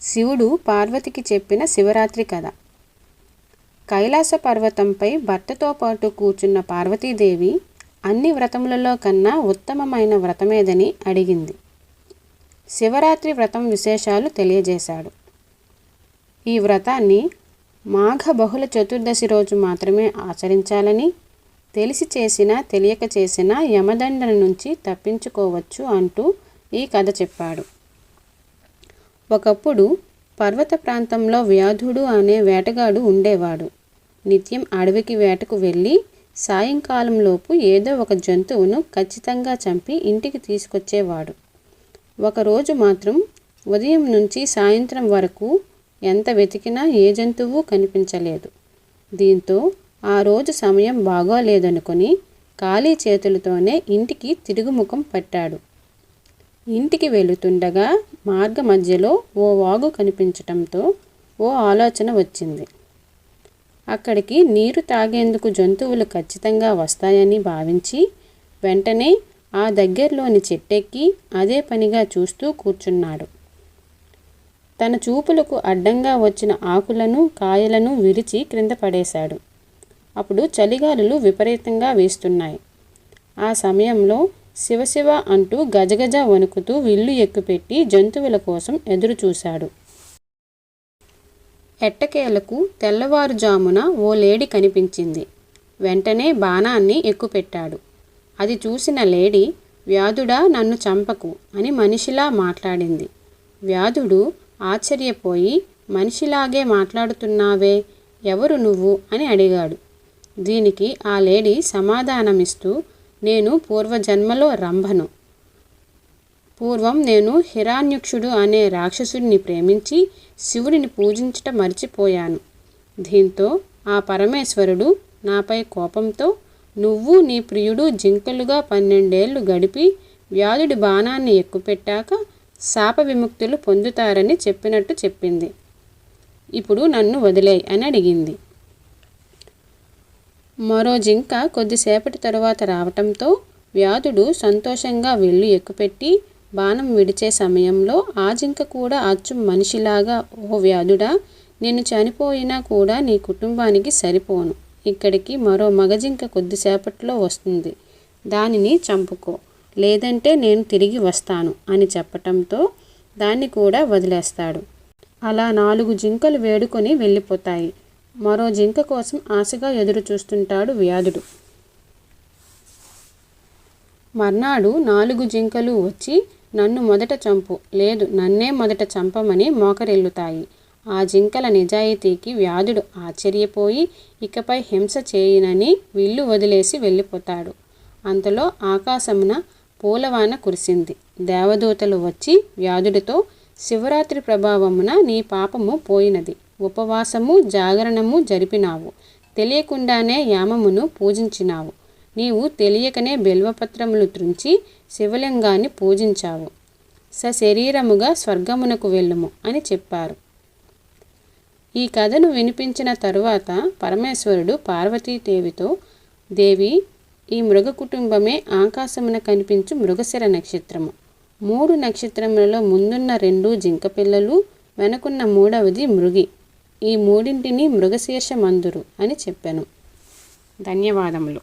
శివుడు పార్వతికి చెప్పిన శివరాత్రి కథ. కైలాస పర్వతంపై భర్తతో పాటు కూర్చున్న పార్వతీదేవి అన్ని వ్రతములలో కన్నా ఉత్తమమైన వ్రతమేదని అడిగింది. శివరాత్రి వ్రతం విశేషాలు తెలియజేశాడు. ఈ వ్రతాన్ని మాఘ బహుళ చతుర్దశి రోజు మాత్రమే ఆచరించాలని, తెలిసి చేసినా తెలియక చేసినా యమదండన నుంచి తప్పించుకోవచ్చు అంటూ ఈ కథ చెప్పాడు. ఒకప్పుడు పర్వత ప్రాంతంలో వ్యాధుడు అనే వేటగాడు ఉండేవాడు. నిత్యం అడవికి వేటకు వెళ్ళి సాయంకాలంలోపు ఏదో ఒక జంతువును ఖచ్చితంగా చంపి ఇంటికి తీసుకొచ్చేవాడు. ఒకరోజు మాత్రం ఉదయం నుంచి సాయంత్రం వరకు ఎంత వెతికినా ఏ జంతువు కనిపించలేదు. దీంతో ఆ రోజు సమయం బాగోలేదనుకొని ఖాళీ చేతులతోనే ఇంటికి తిరుగుముఖం పట్టాడు. ఇంటికి వెళుతుండగా మార్గ మధ్యలో ఓ వాగు కనిపించటంతో ఓ ఆలోచన వచ్చింది. అక్కడికి నీరు తాగేందుకు జంతువులు ఖచ్చితంగా వస్తాయని భావించి వెంటనే ఆ దగ్గరలోని చెట్టెక్కి అదే పనిగా చూస్తూ కూర్చున్నాడు. తన చూపులకు అడ్డంగా వచ్చిన ఆకులను కాయలను విరిచి క్రింద పడేశాడు. అప్పుడు చలిగాలులు విపరీతంగా వీస్తున్నాయి. ఆ సమయంలో శివశివ అంటూ గజగజ వణుకుతూ విల్లు ఎక్కుపెట్టి జంతువుల కోసం ఎదురు చూశాడు. ఎట్టకేలకు తెల్లవారుజామున ఓ లేడి కనిపించింది. వెంటనే బాణాన్ని ఎక్కుపెట్టాడు. అది చూసిన లేడి, వ్యాధుడా నన్ను చంపకు అని మనిషిలా మాట్లాడింది. వ్యాధుడు ఆశ్చర్యపోయి, మనిషిలాగే మాట్లాడుతున్నావే, ఎవరు నువ్వు అని అడిగాడు. దీనికి ఆ లేడీ సమాధానమిస్తూ, నేను పూర్వజన్మలో రంభను. పూర్వం నేను హిరణ్యాక్షుడు అనే రాక్షసుడిని ప్రేమించి శివుడిని పూజించట మర్చిపోయాను. దీంతో ఆ పరమేశ్వరుడు నాపై కోపంతో నువ్వు నీ ప్రియుడు జింకలుగా 12 ఏళ్ళు గడిపి వ్యాధుడి బాణాన్ని ఎక్కుపెట్టాక శాప విముక్తులు పొందుతారని చెప్పినట్టు చెప్పింది. ఇప్పుడు నన్ను వదిలేయ్ అని అడిగింది. మరో జింక కొద్దిసేపటి తరువాత రావటంతో వ్యాధుడు సంతోషంగా వెళ్ళు ఎక్కుపెట్టి బాణం విడిచే సమయంలో ఆ జింక కూడా అచ్చం మనిషిలాగా, ఓ వ్యాధుడా, నేను చనిపోయినా కూడా నీ కుటుంబానికి సరిపోను. ఇక్కడికి మరో మగజింక కొద్దిసేపట్లో వస్తుంది. దానిని చంపుకో, లేదంటే నేను తిరిగి వస్తాను అని చెప్పటంతో దాన్ని కూడా వదిలేస్తాడు. అలా 4 జింకలు వేడుకొని వెళ్ళిపోతాయి. మరో జింక కోసం ఆశగా ఎదురు చూస్తుంటాడు వ్యాధుడు. మర్నాడు 4 జింకలు వచ్చి నన్ను మొదట చంపు, లేదు నన్నే మొదట చంపమని మోకరిల్లుతాయి. ఆ జింకల నిజాయితీకి వ్యాధుడు ఆశ్చర్యపోయి ఇకపై హింస చేయనని విల్లు వదిలేసి వెళ్ళిపోతాడు. అంతలో ఆకాశమున పూలవాన కురిసింది. దేవదూతలు వచ్చి వ్యాధుడితో, శివరాత్రి ప్రభావమున నీ పాపము పోయినది. ఉపవాసము జాగరణము జరిపినావు. తెలియకుండానే యామమును పూజించినావు. నీవు తెలియకనే బెల్వపత్రములు త్రుంచి శివలింగాన్ని పూజించావు. సశరీరముగా స్వర్గమునకు వెళ్ళుము అని చెప్పారు. ఈ కథను వినిపించిన తరువాత పరమేశ్వరుడు పార్వతీదేవితో, దేవి, ఈ మృగ కుటుంబమే ఆకాశమున కనిపించు మృగశిర నక్షత్రము. 3 నక్షత్రములలో ముందున్న 2 జింక పిల్లలు, వెనుకున్న 3వది మృగి. ఈ 3ంటిని మృగశీర్ష మందురు అని చెప్పాను. ధన్యవాదములు.